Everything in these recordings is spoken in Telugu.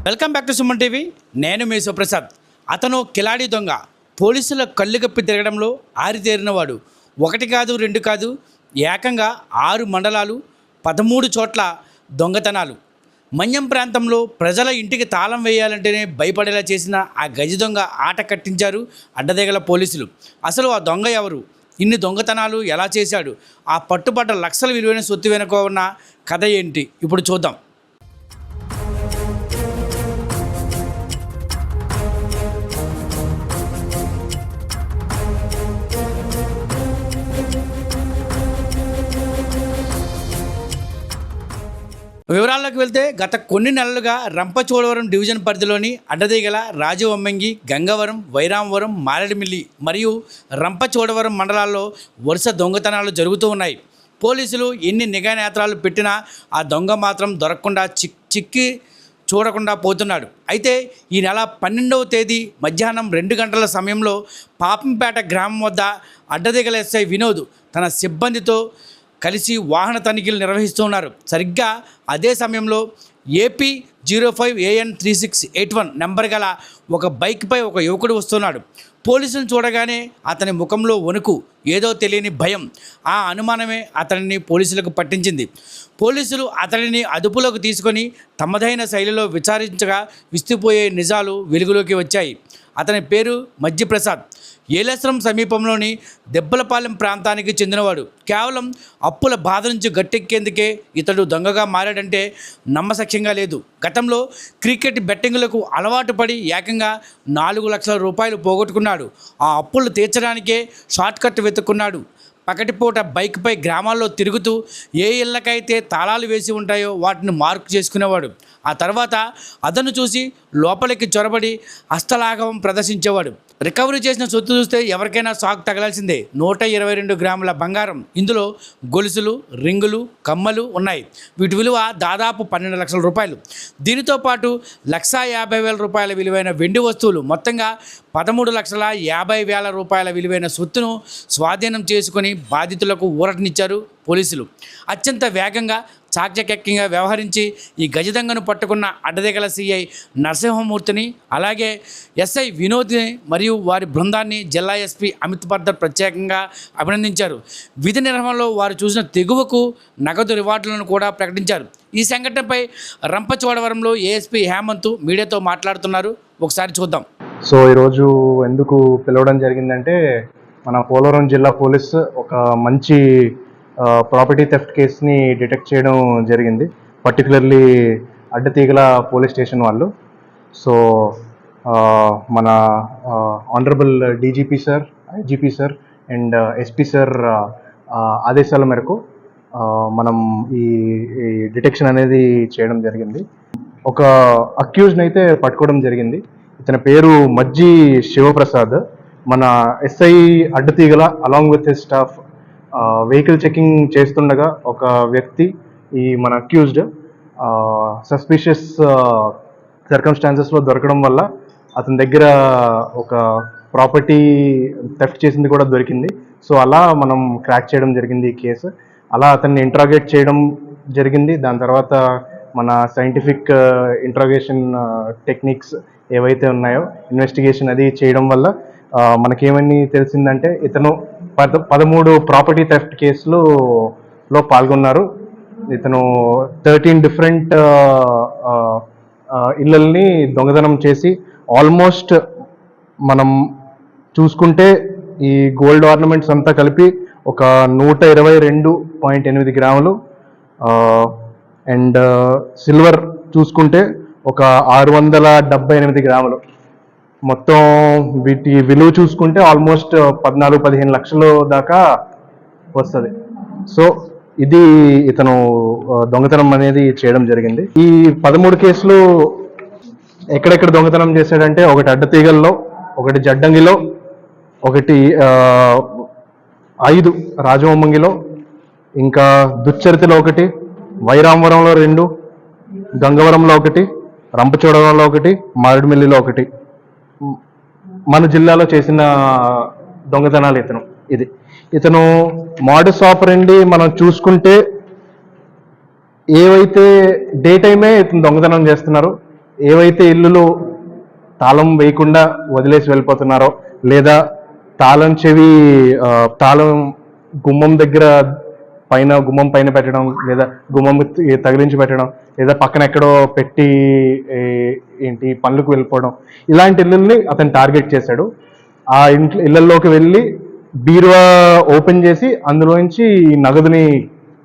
Welcome back to Suman TV. నేను మీ సుప్రసాద్. అతను కిలాడి దొంగ. పోలీసుల కళ్ళు కప్పి తిరగడంలో ఆరితేరినవాడు. ఒకటి కాదు, రెండు కాదు, ఏకంగా 6 మండలాలు, 13 చోట్ల దొంగతనాలు. మన్యం ప్రాంతంలో ప్రజల ఇంటికి తాళం వేయాలంటేనే భయపడేలా చేసిన ఆ గజ దొంగ ఆట కట్టించారు అడ్డదేగల పోలీసులు. అసలు ఆ దొంగ ఎవరు? ఇన్ని దొంగతనాలు ఎలా చేశాడు? ఆ పట్టుబడ్డ లక్షల విలువైన సొత్తు వెనుక ఉన్న కథ ఏంటి? ఇప్పుడు చూద్దాం. వివరాల్లోకి వెళ్తే గత కొన్ని నెలలుగా రంపచోడవరం డివిజన్ పరిధిలోని అడ్డదేగల, రాజవొమ్మంగి, గంగవరం, వైరామవరం, మారేడుమిల్లి మరియు రంపచోడవరం మండలాల్లో వరుస దొంగతనాలు జరుగుతూ ఉన్నాయి. పోలీసులు ఎన్ని నిఘా నేత్రాలు పెట్టినా ఆ దొంగ మాత్రం దొరకకుండా చిక్కి చూడకుండా పోతున్నాడు. అయితే ఈ నెల 12వ తేదీ మధ్యాహ్నం 2 గంటల సమయంలో పాపంపేట గ్రామం వద్ద అడ్డదేగల ఎస్ఐ వినోద్ తన సిబ్బందితో కలిసి వాహన తనిఖీలు నిర్వహిస్తున్నారు. సరిగ్గా అదే సమయంలో AP 05AN 3681 నెంబర్ గల ఒక బైక్పై ఒక యువకుడు వస్తున్నాడు. పోలీసులను చూడగానే అతని ముఖంలో వణుకు, ఏదో తెలియని భయం. ఆ అనుమానమే అతనిని పోలీసులకు పట్టించింది. పోలీసులు అతడిని అదుపులోకి తీసుకొని తమదైన శైలిలో విచారించగా విస్తుపోయే నిజాలు వెలుగులోకి వచ్చాయి. అతని పేరు మజ్జిప్రసాద్. ఏలేశ్వరం సమీపంలోని దెబ్బలపాలెం ప్రాంతానికి చెందినవాడు. కేవలం అప్పుల బాధ నుంచి గట్టెక్కేందుకే ఇతడు దొంగగా మారాడంటే నమ్మశక్యంగా లేదు. గతంలో క్రికెట్ బెట్టింగులకు అలవాటు పడి ఏకంగా 4 లక్షల రూపాయలు పోగొట్టుకున్నాడు. ఆ అప్పులు తీర్చడానికే షార్ట్కట్ వెతుక్కున్నాడు. పకటిపూట బైక్పై గ్రామాల్లో తిరుగుతూ ఏ ఇళ్ళకైతే తాళాలు వేసి ఉంటాయో వాటిని మార్కు చేసుకునేవాడు. ఆ తర్వాత అతను చూసి లోపలికి చొరబడి హస్తలాఘవం ప్రదర్శించేవాడు. రికవరీ చేసిన సొత్తు చూస్తే ఎవరికైనా షాక్ తగలాల్సిందే. 122 గ్రాముల బంగారం, ఇందులో గొలుసులు, రింగులు, కమ్మలు ఉన్నాయి. వీటి విలువ దాదాపు 12 లక్షల రూపాయలు. దీనితో పాటు 1,50,000 రూపాయల విలువైన వెండి వస్తువులు, మొత్తంగా 13,50,000 రూపాయల విలువైన సొత్తును స్వాధీనం చేసుకుని బాధితులకు ఊరటనిచ్చారు పోలీసులు. అత్యంత వేగంగా, చాకచక్యంగా వ్యవహరించి ఈ గజదంగను పట్టుకున్న అడ్డదేగల సిఐ నరసింహమూర్తిని, అలాగే ఎస్ఐ వినోద్ని మరియు వారి బృందాన్ని జిల్లా ఎస్పీ అమిత్ బర్దర్ ప్రత్యేకంగా అభినందించారు. విధి నిర్వహణలో వారు చూసిన తెగువకు నగదు రివార్డులను కూడా ప్రకటించారు. ఈ సంఘటనపై రంపచోడవరంలో ఏఎస్పీ హేమంత్ మీడియాతో మాట్లాడుతున్నారు. ఒకసారి చూద్దాం. సో ఈరోజు ఎందుకు పిలవడం జరిగిందంటే, మన పోలవరం జిల్లా పోలీస్ ఒక మంచి ప్రాపర్టీ థెఫ్ట్ కేసుని డిటెక్ట్ చేయడం జరిగింది. పర్టికులర్లీ అడ్డతీగల పోలీస్ స్టేషన్ వాళ్ళు. సో మన honourable DGP sir, IGP sir and SP sir ఆదేశాల మేరకు మనం ఈ డిటెక్షన్ అనేది చేయడం జరిగింది. ఒక అక్యూజ్ని అయితే పట్టుకోవడం జరిగింది. ఇతని పేరు మజ్జి శివప్రసాద్. మన SI Addateegala along with his staff vehicle checking చేస్తుండగా ఒక వ్యక్తి, ఈ మన అక్యూజ్డ్ సస్పిషియస్ సర్కమ్స్టాన్సెస్లో దొరకడం వల్ల అతని దగ్గర ఒక ప్రాపర్టీ థెఫ్ట్ చేసింది కూడా దొరికింది. సో అలా మనం క్రాక్ చేయడం జరిగింది ఈ కేసు. అలా అతన్ని ఇంట్రాగేట్ చేయడం జరిగింది. దాని తర్వాత మన సైంటిఫిక్ ఇంట్రాగేషన్ టెక్నిక్స్ ఏవైతే ఉన్నాయో ఇన్వెస్టిగేషన్ అది చేయడం వల్ల మనకేమని తెలిసిందంటే, ఇతను 13 ప్రాపర్టీ థెఫ్ట్ కేసులో పాల్గొన్నారు. ఇతను 13 డిఫరెంట్ ఇళ్ళల్ని దొంగతనం చేసి ఆల్మోస్ట్ మనం చూసుకుంటే ఈ గోల్డ్ ఆర్నమెంట్స్ అంతా కలిపి ఒక 122.8 గ్రాములు అండ్ సిల్వర్ చూసుకుంటే ఒక 678 గ్రాములు. మొత్తం వీటి విలువ చూసుకుంటే ఆల్మోస్ట్ 14-15 లక్షలు దాకా వస్తుంది. సో ఇది ఇతను దొంగతనం అనేది చేయడం జరిగింది. ఈ 13 కేసులు ఎక్కడెక్కడ దొంగతనం చేశాడంటే, ఒకటి అడ్డతీగల్లో, ఒకటి జడ్డంగిలో, ఒకటి 5 రాజవొమ్మంగిలో, ఇంకా దుచ్చరితిలో ఒకటి, వైరామవరంలో 2, గంగవరంలో ఒకటి, రంపచోడవరంలో ఒకటి, మారేడుమిల్లిలో ఒకటి. మన జిల్లాలో చేసిన దొంగతనాలు ఇతను మోడస్ ఆపరెండి మనం చూసుకుంటే ఏవైతే డే టైమే ఇతను దొంగతనం చేస్తున్నారు, ఏవైతే ఇల్లులు తాళం వేయకుండా వదిలేసి వెళ్ళిపోతున్నారో, లేదా తాళం చెవి తాళం గుమ్మం దగ్గర గుమ్మం పైన పెట్టడం, లేదా గుమ్మం తగిలించి పెట్టడం, లేదా పక్కన ఎక్కడో పెట్టి పనులకు వెళ్ళిపోవడం, ఇలాంటి ఇళ్ళని అతను టార్గెట్ చేశాడు. ఆ ఇళ్లలోకి వెళ్ళి బీరువా ఓపెన్ చేసి అందులోంచి నగదుని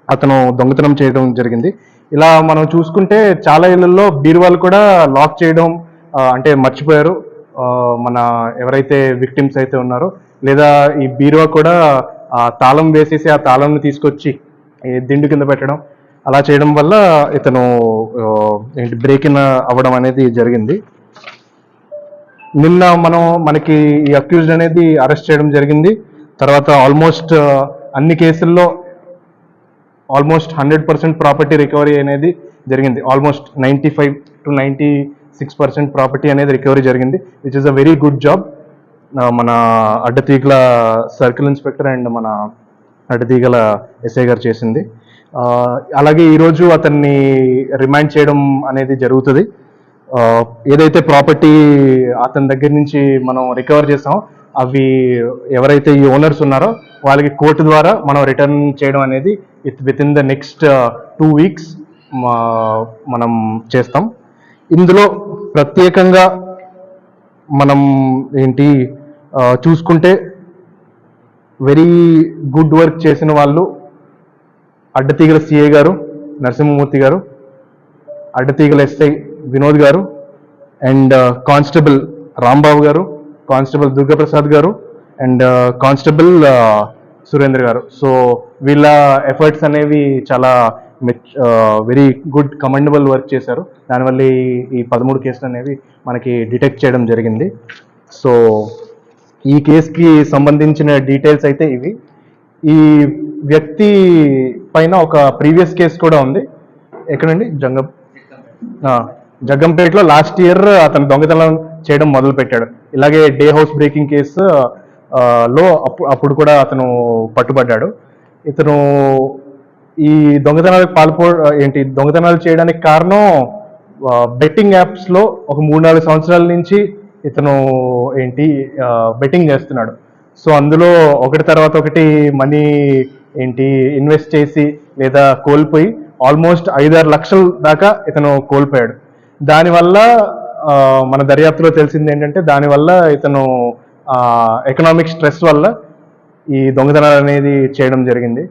అతను దొంగతనం చేయడం జరిగింది. ఇలా మనం చూసుకుంటే చాలా ఇళ్లలో బీరువాలు కూడా లాక్ చేయడం అంటే మర్చిపోయారు మన ఎవరైతే విక్టిమ్స్ అయితే ఉన్నారో, లేదా ఈ బీరువా కూడా తాళం వేసేసి ఆ తాళంని తీసుకొచ్చి దిండు కింద పెట్టడం, అలా చేయడం వల్ల ఇతను బ్రేక్ ఇన్ అవ్వడం అనేది జరిగింది. నిన్న మనకి ఈ అక్యూజ్డ్ అనేది అరెస్ట్ చేయడం జరిగింది. తర్వాత ఆల్మోస్ట్ అన్ని కేసుల్లో ఆల్మోస్ట్ 100% ప్రాపర్టీ రికవరీ అనేది జరిగింది. ఆల్మోస్ట్ 95 to 96% ప్రాపర్టీ అనేది రికవరీ జరిగింది, which is a very good job మన అడ్డతీగల సర్కిల్ ఇన్స్పెక్టర్ అండ్ మన అడ్డతీగల ఎస్ఐ గారు చేసింది. అలాగే ఈరోజు అతన్ని రిమాండ్ చేయడం అనేది జరుగుతుంది. ఏదైతే ప్రాపర్టీ అతని దగ్గర నుంచి మనం రికవర్ చేసామో అవి ఎవరైతే ఈ ఓనర్స్ ఉన్నారో వాళ్ళకి కోర్టు ద్వారా మనం రిటర్న్ చేయడం అనేది with in the next 2 weeks మనం చేస్తాం. ఇందులో ప్రత్యేకంగా మనం చూసుకుంటే వెరీ గుడ్ వర్క్ చేసిన వాళ్ళు అడ్డతీగల సిఐ గారు నరసింహమూర్తి గారు, అడ్డతీగల ఎస్ఐ వినోద్ గారు, అండ్ కానిస్టేబుల్ రాంబాబు గారు, కానిస్టేబుల్ దుర్గాప్రసాద్ గారు, అండ్ కానిస్టేబుల్ సురేంద్ర గారు. సో వీళ్ళ ఎఫర్ట్స్ అనేవి చాలా వెరీ గుడ్ కమెండబుల్ వర్క్ చేశారు. దానివల్ల ఈ 13 కేసులు అనేవి మనకి డిటెక్ట్ చేయడం జరిగింది. సో ఈ కేసుకి సంబంధించిన డీటెయిల్స్ అయితే ఇవి. ఈ వ్యక్తి పైన ఒక ప్రీవియస్ కేసు కూడా ఉంది. ఎక్కడండి? జగ్గంపేటలో లాస్ట్ ఇయర్ అతను దొంగతనం చేయడం మొదలు పెట్టాడు. ఇలాగే డే హౌస్ బ్రేకింగ్ కేసు లో అప్పుడు కూడా అతను పట్టుబడ్డాడు. ఇతను ఈ దొంగతనాలకు దొంగతనాలు చేయడానికి కారణం బెట్టింగ్ యాప్స్ లో ఒక 3-4 సంవత్సరాల నుంచి ఇతను బెట్టింగ్ చేస్తున్నాడు. సో అందులో ఒకటి తర్వాత ఒకటి మనీ ఇన్వెస్ట్ చేసి లేదా కోల్పోయి ఆల్మోస్ట్ 5-6 లక్షల దాకా ఇతను కోల్పోయాడు. దానివల్ల మన దర్యాప్తులో తెలిసింది ఏంటంటే దానివల్ల ఇతను ఎకనామిక్ స్ట్రెస్ వల్ల ఈ దొంగతనాలు అనేది చేయడం జరిగింది.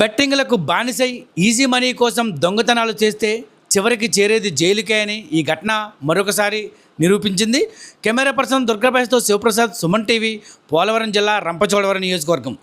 బెట్టింగ్లకు బానిసై ఈజీ మనీ కోసం దొంగతనాలు చేస్తే చివరికి చేరేది జైలుకే అని ఈ ఘటన మరొకసారి నిరూపించింది. కెమెరా పర్సన్ దుర్గాప్రసాద్తో శివప్రసాద్, సుమన్ టీవీ, పోలవరం జిల్లా రంపచోడవరం నియోజకవర్గం.